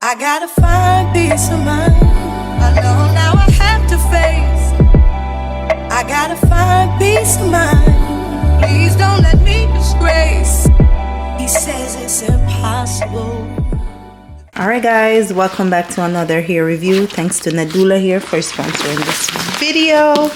I gotta find peace of mind. I know now I have to face. I gotta find peace of mind. Please don't let me disgrace. He says it's impossible. Alright guys, welcome back to another hair review. Thanks to Nadulahair for sponsoring this video.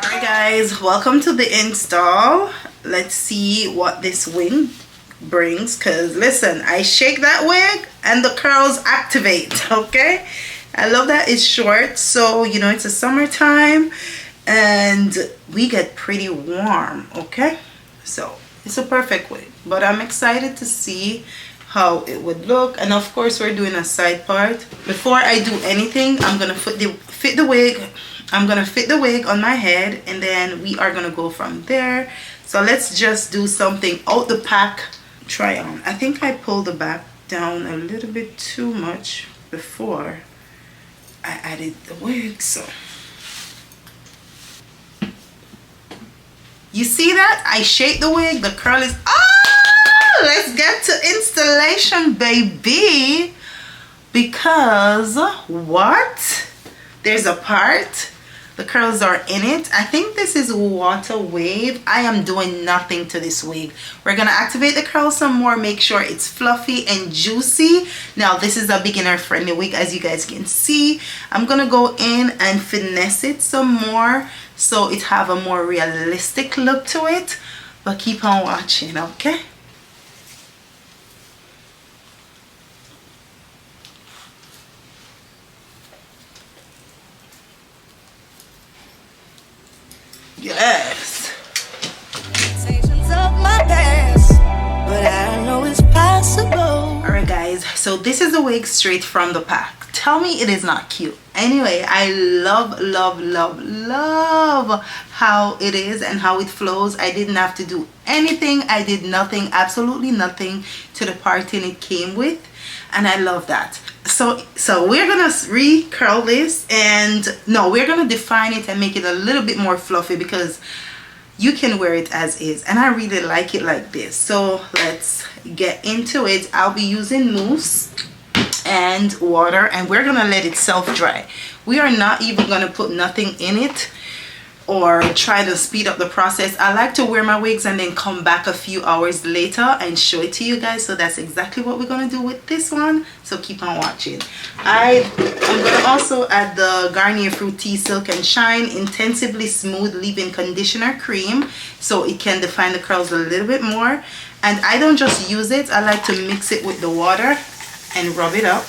Alright guys, welcome to the install. Let's see what this wig brings, because listen, I shake that wig and the curls activate. Okay, I love that it's short, so you know it's a summertime and we get pretty warm. Okay, so it's a perfect wig, but I'm excited to see how it would look. And of course we're doing a side part. Before I do anything, I'm gonna fit the wig. I'm gonna fit the wig on my head, and then we are gonna go from there. So let's just do something out the pack try on. I think I pulled the back down a little bit too much before I added the wig, so you see that I shake the wig, the curl is let's get to installation, baby, because what, there's a part, the curls are in it. I think this is water wave. I am doing nothing to this wig. We're gonna activate the curls some more, make sure it's fluffy and juicy. Now this is a beginner friendly wig, as you guys can see. I'm gonna go in and finesse it some more so it have a more realistic look to it, but keep on watching. Okay, yes. Alright guys, so this is the wig straight from the pack. Tell me it is not cute. Anyway, I love how it is and how it flows. I didn't have to do anything. I did nothing, absolutely nothing to the parting it came with, and I love that. So we're gonna re-curl this, and no, we're gonna define it and make it a little bit more fluffy, because you can wear it as is, and I really like it like this. So let's get into it. I'll be using mousse and water, and we're gonna let it self-dry. We are not even gonna put nothing in it or try to speed up the process. I like to wear my wigs and then come back a few hours later and show it to you guys. So that's exactly what we're gonna do with this one, so keep on watching. I'm gonna also add the Garnier Fructis Silk and Shine Intensively Smooth Leave-In Conditioner Cream, so it can define the curls a little bit more. And I don't just use it, I like to mix it with the water and rub it up.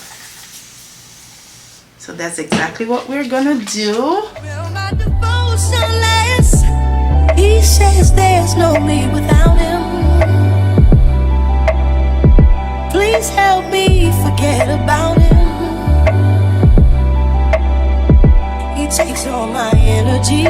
So that's exactly what we're gonna do. He says there's no me without him. Please help me forget about him. He takes all my energy.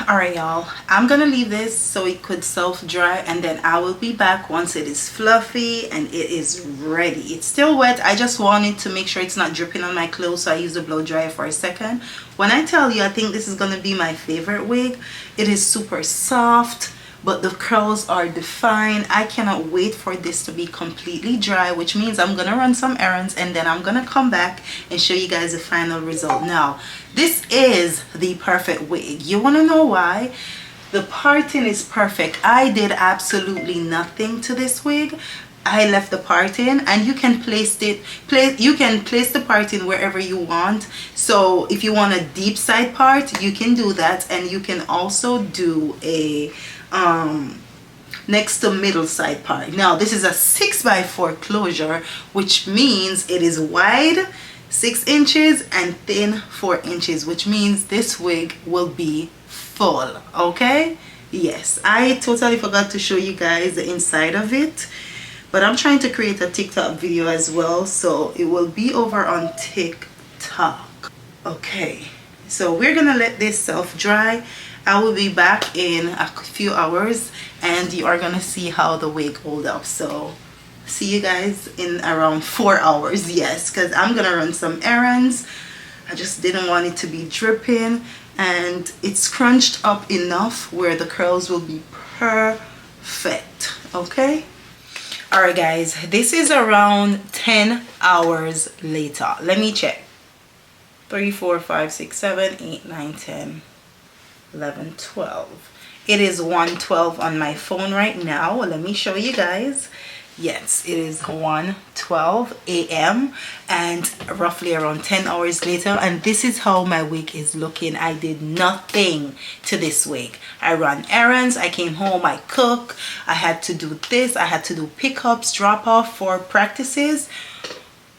Alright y'all, I'm gonna leave this so it could self-dry, and then I will be back once it is fluffy and it is ready. It's still wet. I just wanted to make sure it's not dripping on my clothes, so I use the blow dryer for a second. When I tell you I think this is gonna be my favorite wig, it is super soft, but the curls are defined. I cannot wait for this to be completely dry, which means I'm gonna run some errands and then I'm gonna come back and show you guys the final result. Now this is the perfect wig. You want to know why? The parting is perfect. I did absolutely nothing to this wig. I left the parting, and you can place the parting wherever you want. So if you want a deep side part, you can do that, and you can also do a next to middle side part. Now this is a 6x4 closure, which means it is wide 6 inches and thin 4 inches, which means this wig will be full. Okay, yes, I totally forgot to show you guys the inside of it, but I'm trying to create a TikTok video as well, so it will be over on TikTok. Okay, so we're gonna let this self dry. I will be back in a few hours, and you are gonna see how the wig hold up. So see you guys in around 4 hours. Yes, because I'm gonna run some errands. I just didn't want it to be dripping, and it's crunched up enough where the curls will be perfect. Okay, all right guys, this is around 10 hours later. Let me check. 3 4 5 6 7 8 9 10 11 12. It is 1:12 on my phone right now. Let me show you guys. Yes, it is 1:12 a.m. and roughly around 10 hours later, and this is how my wig is looking. I did nothing to this wig. I ran errands, I came home, I cook, I had to do this, I had to do pickups, drop off for practices.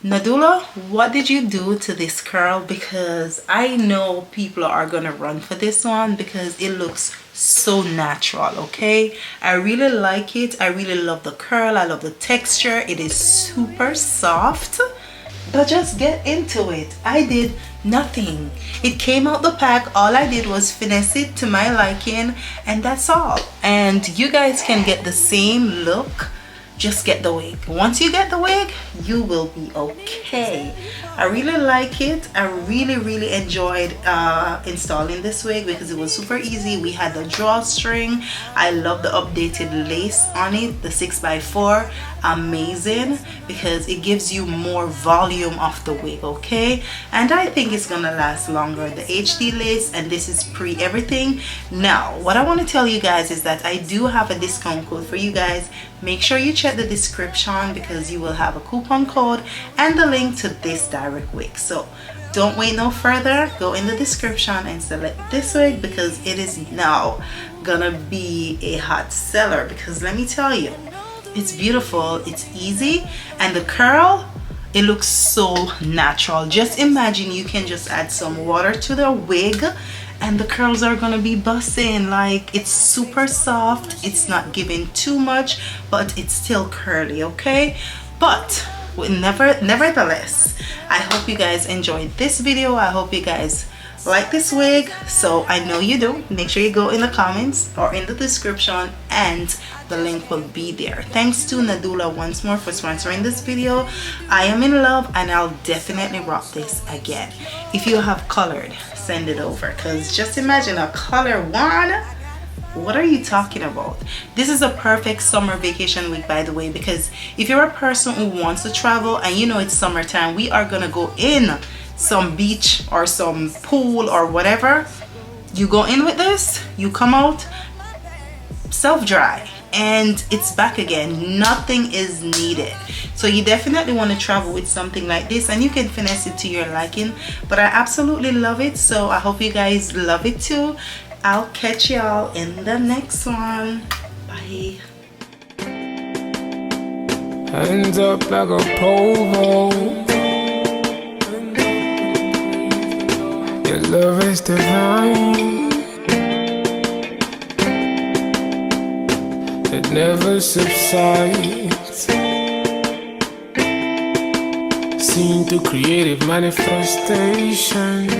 Nadula, what did you do to this curl? Because I know people are gonna run for this one because it looks so natural. Okay, I really like it. I really love the curl. I love the texture. It is super soft, but just get into it. I did nothing. It came out the pack. All I did was finesse it to my liking, and that's all. And you guys can get the same look. Just get the wig. Once you get the wig, you will be okay. I really like it. I really enjoyed installing this wig because it was super easy. We had the drawstring. I love the updated lace on it, the 6x4. Amazing, because it gives you more volume of the wig. Okay, and I think it's gonna last longer. The HD lace, and this is pre everything. Now what I want to tell you guys is that I do have a discount code for you guys. Make sure you check the description because you will have a coupon code and the link to this direct wig. So don't wait no further, go in the description and select this wig because it is now gonna be a hot seller. Because let me tell you, it's beautiful, it's easy, and the curl, it looks so natural. Just imagine you can just add some water to the wig and the curls are gonna be busting. Like, it's super soft, it's not giving too much, but it's still curly. Okay, but nevertheless, I hope you guys enjoyed this video. I hope you guys like this wig, so I know you do. Make sure you go in the comments or in the description, and the link will be there. Thanks to Nadula once more for sponsoring this video. I am in love, and I'll definitely rock this again. If you have colored, send it over, because just imagine a color one. What are you talking about? This is a perfect summer vacation wig, by the way, because if you're a person who wants to travel and you know it's summertime, we are gonna go in some beach or some pool or whatever. You go in with this, you come out self-dry, and it's back again. Nothing is needed. So you definitely want to travel with something like this, and you can finesse it to your liking. But I absolutely love it, so I hope you guys love it too. I'll catch y'all in the next one. Bye. Hands up like a pole. Your love is divine. It never subsides. Seen through creative manifestation.